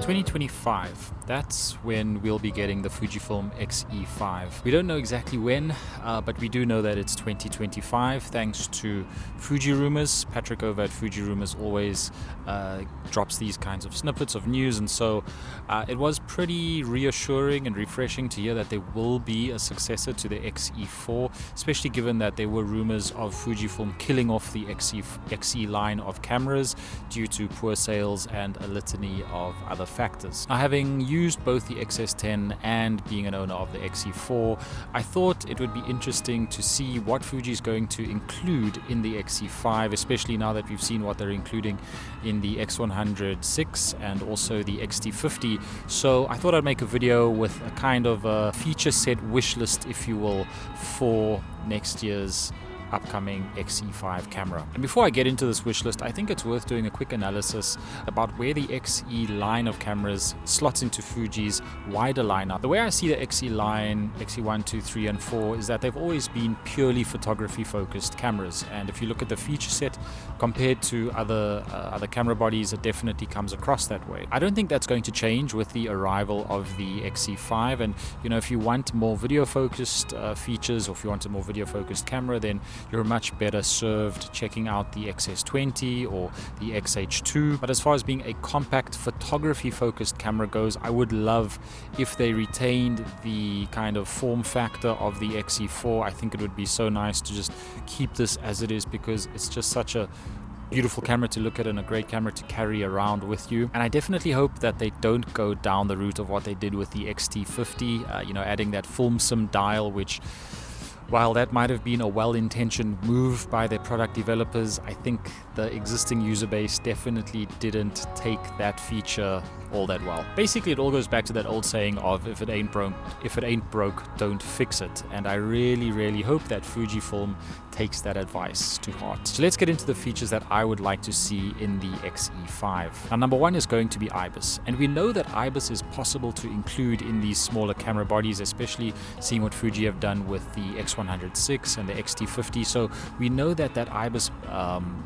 2025, that's when we'll be getting the Fujifilm X-E5. We don't know exactly when, but we do know that it's 2025 thanks to Fuji Rumors. Patrick over at Fuji Rumors always drops these kinds of snippets of news, and so it was pretty reassuring and refreshing to hear that there will be a successor to the X-E4, especially given that there were rumors of Fujifilm killing off the X-E line of cameras due to poor sales and a litany of other factors. Now, having used both the XS10 and being an owner of the X-E4, I thought it would be interesting to see what Fuji is going to include in the X-E5, especially now that we've seen what they're including in the X100VI and also the X-T50. So I thought I'd make a video with a kind of a feature set wish list, if you will, for next year's upcoming X-E5 camera. And before I get into this wish list, I think it's worth doing a quick analysis about where the X-E line of cameras slots into Fuji's wider lineup. The way I see the X-E line, X-E1, 2, 3 and 4, is that they've always been purely photography focused cameras, and if you look at the feature set compared to other camera bodies, it definitely comes across that way. I don't think that's going to change with the arrival of the X-E5, and if you want more video focused features, or if you want a more video focused camera, then you're much better served checking out the XS20 or the XH2. But as far as being a compact photography focused camera goes, I would love if they retained the kind of form factor of the X-E4. I think it would be so nice to just keep this as it is, because it's just such a beautiful camera to look at and a great camera to carry around with you. And I definitely hope that they don't go down the route of what they did with the X-T50, adding that film sim dial, which, while that might have been a well-intentioned move by their product developers, I think the existing user base definitely didn't take that feature all that well. Basically, it all goes back to that old saying of if it ain't broke, don't fix it. And I really, really hope that Fujifilm takes that advice to heart. So let's get into the features that I would like to see in the X-E5. Now, number one is going to be IBIS. And we know that IBIS is possible to include in these smaller camera bodies, especially seeing what Fuji have done with the X100VI and the X-T50. So we know that IBIS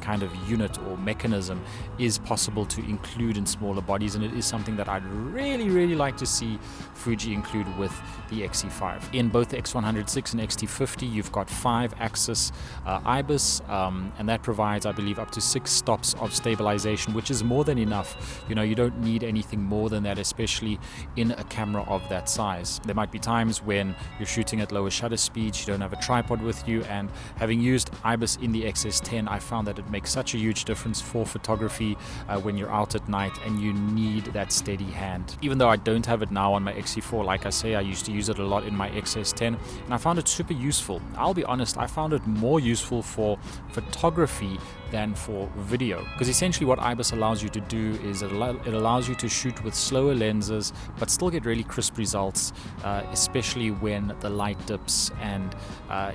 kind of unit or mechanism is possible to include in smaller bodies, and it is something that I'd really, really like to see Fuji include with the X-E5. In both the X100VI and X-T50, you've got 5-axis IBIS, and that provides, I believe, up to 6 stops of stabilization, which is more than enough. You don't need anything more than that, especially in a camera of that size. There might be times when you're shooting at lower shutter speeds, you don't have a tripod with you, and having used IBIS in the XS10, I found that it makes such a huge difference for photography when you're out at night and you need that steady hand. Even though I don't have it now on my X-E4, like I say, I used to use it a lot in my XS10, and I found it super useful. I'll be honest, I found it more useful for photography than for video, because essentially what IBIS allows you to do is it allows you to shoot with slower lenses but still get really crisp results, especially when the light dips and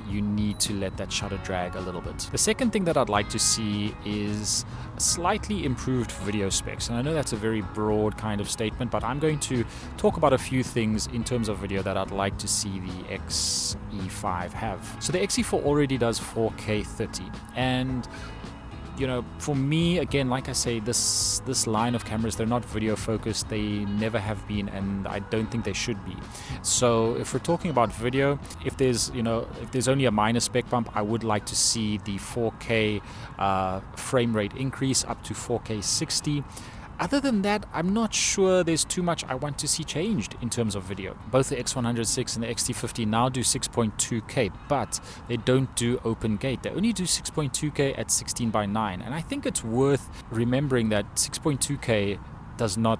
you need to let that shutter drag a little bit. The second thing that I'd like to see is slightly improved video specs, and I know that's a very broad kind of statement, but I'm going to talk about a few things in terms of video that I'd like to see the X-E5 have. So the X-E4 already does 4K 30, and for me, again, like I say, this line of cameras, they're not video focused. They never have been, and I don't think they should be. So if we're talking about video, if there's only a minor spec bump, I would like to see the 4K frame rate increase up to 4K 60. Other than that, I'm not sure there's too much I want to see changed in terms of video. Both the X100VI and the X-T50 now do 6.2K, but they don't do open gate. They only do 6.2K at 16:9, and I think it's worth remembering that 6.2K does not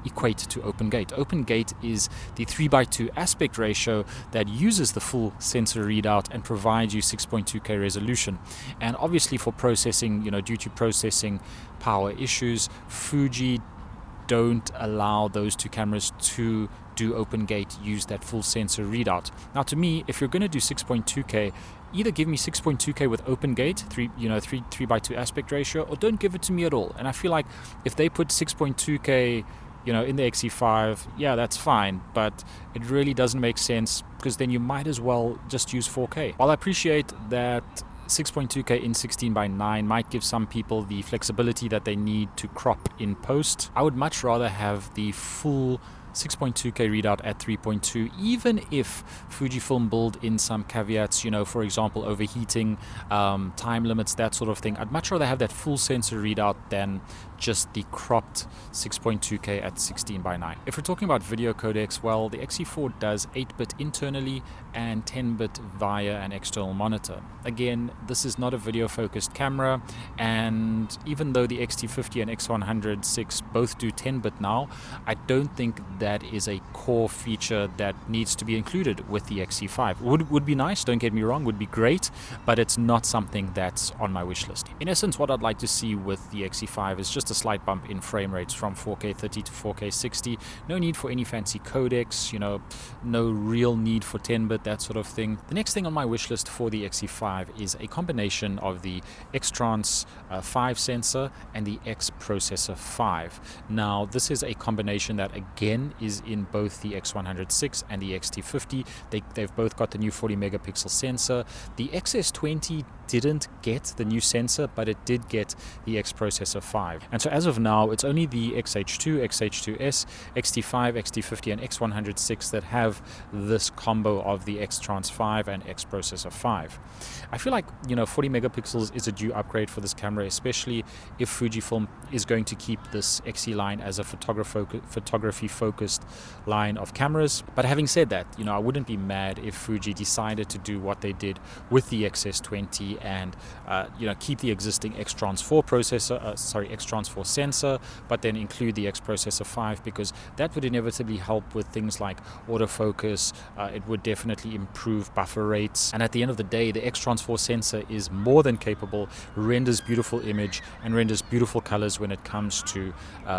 equate to open gate. Open gate is the 3:2 aspect ratio that uses the full sensor readout and provides you 6.2K resolution. And obviously for processing, due to processing power issues, Fuji don't allow those two cameras to do open gate, use that full sensor readout. Now, to me, if you're going to do 6.2K, either give me 6.2K with open gate, 3:2 aspect ratio, or don't give it to me at all. And I feel like if they put 6.2K in the X-E5, yeah, that's fine, but it really doesn't make sense, because then you might as well just use 4K. While I appreciate that 6.2K in 16:9 might give some people the flexibility that they need to crop in post. I would much rather have the full 6.2K readout at 3.2, even if Fujifilm build in some caveats, for example, overheating, time limits, that sort of thing. I'd much rather have that full sensor readout than just the cropped 6.2K at 16:9. If we're talking about video codecs, well, the X-E4 does 8-bit internally and 10-bit via an external monitor. Again, this is not a video focused camera, and even though the X-T50 and X100 both do 10-bit now, I don't think that is a core feature that needs to be included with the X-E5. Would be nice, don't get me wrong, would be great, but it's not something that's on my wish list. In essence, what I'd like to see with the X-E5 is just a slight bump in frame rates from 4K 30 to 4K 60. No need for any fancy codecs, no real need for 10-bit, that sort of thing. The next thing on my wish list for the X-E5 is a combination of the X-Trans 5 sensor and the X Processor 5. Now, this is a combination that again is in both the X100 and the X-T50. They've both got the new 40 megapixel sensor. The XS20 didn't get the new sensor, but it did get the X Processor 5. And so as of now, it's only the XH2, XH2S, X-T5, X-T50, and X100 that have this combo of the X-Trans 5 and X Processor 5. I feel like, 40 megapixels is a due upgrade for this camera, especially if Fujifilm is going to keep this X-E line as a photography-focused line of cameras. But having said that, I wouldn't be mad if Fuji decided to do what they did with the XS20 and keep the existing X-Trans 4 X-Trans 4 sensor, but then include the X Processor 5, because that would inevitably help with things like autofocus. It would definitely improve buffer rates, and at the end of the day, the X-Trans 4 sensor is more than capable, renders beautiful image and renders beautiful colors when it comes to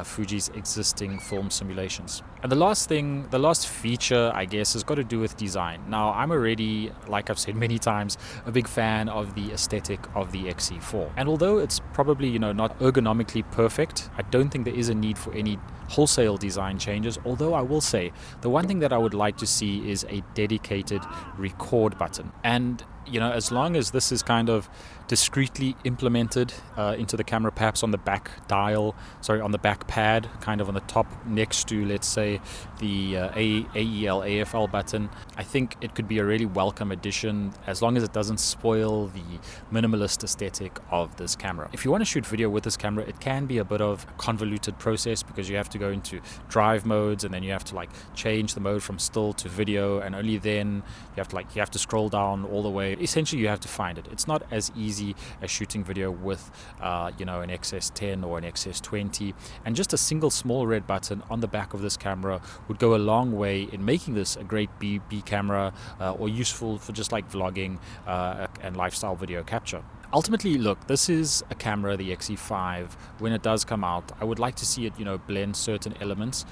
Fuji's existing film simulations. And the last feature, I guess, has got to do with design. Now, I'm already, like I've said many times, a big fan of the aesthetic of the X-E4. And although it's probably, not ergonomically perfect, I don't think there is a need for any wholesale design changes. Although I will say, the one thing that I would like to see is a dedicated record button. And as long as this is kind of discreetly implemented into the camera, perhaps on the back on the back pad, kind of on the top next to, let's say, the AEL, AFL button, I think it could be a really welcome addition, as long as it doesn't spoil the minimalist aesthetic of this camera. If you want to shoot video with this camera, it can be a bit of a convoluted process, because you have to go into drive modes, and then you have to change the mode from still to video, and only then you have to scroll down all the way. Essentially, you have to find it. It's not as easy as shooting video with an XS10 or an XS20, and just a single small red button on the back of this camera would go a long way in making this a great B camera, or useful for just vlogging and lifestyle video capture. Ultimately, look, this is a camera, the X-E5. When it does come out, I would like to see it, blend certain elements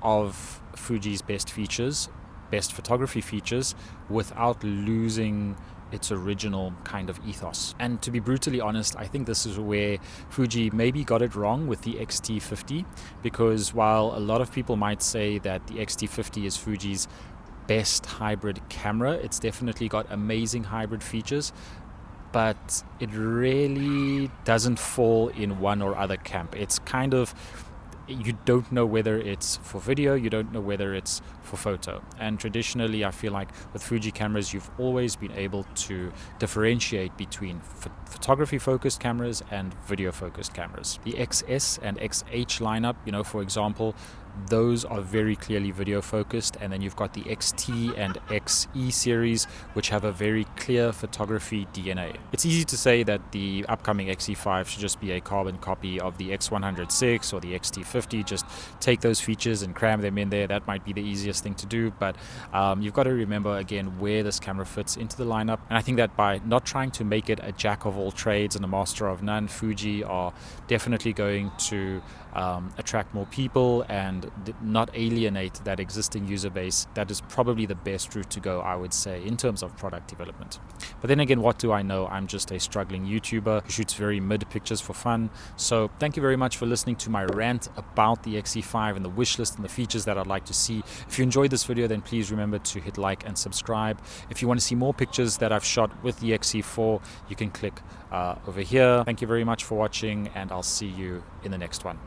of Fuji's best photography features, without losing its original kind of ethos. And to be brutally honest, I think this is where Fuji maybe got it wrong with the X-T50, because while a lot of people might say that the X-T50 is Fuji's best hybrid camera, it's definitely got amazing hybrid features, but it really doesn't fall in one or other camp. It's kind of, you don't know whether it's for video, you don't know whether it's for photo. And traditionally, I feel like with Fuji cameras, you've always been able to differentiate between photography focused cameras and video focused cameras. The XS and XH lineup, for example, those are very clearly video focused, and then you've got the XT and XE series, which have a very clear photography DNA. It's easy to say that the upcoming X-E5 should just be a carbon copy of the X100 or the X-T50, just take those features and cram them in there. That might be the easiest thing to do, but you've got to remember again where this camera fits into the lineup. And I think that by not trying to make it a jack of all trades and a master of none, Fuji are definitely going to attract more people and and not alienate that existing user base, that is probably the best route to go, I would say, in terms of product development. But then again, what do I know? I'm just a struggling YouTuber who shoots very mid pictures for fun. So thank you very much for listening to my rant about the X-E5 and the wish list and the features that I'd like to see. If you enjoyed this video, then please remember to hit like and subscribe. If you want to see more pictures that I've shot with the X-E4, you can click over here. Thank you very much for watching, and I'll see you in the next one.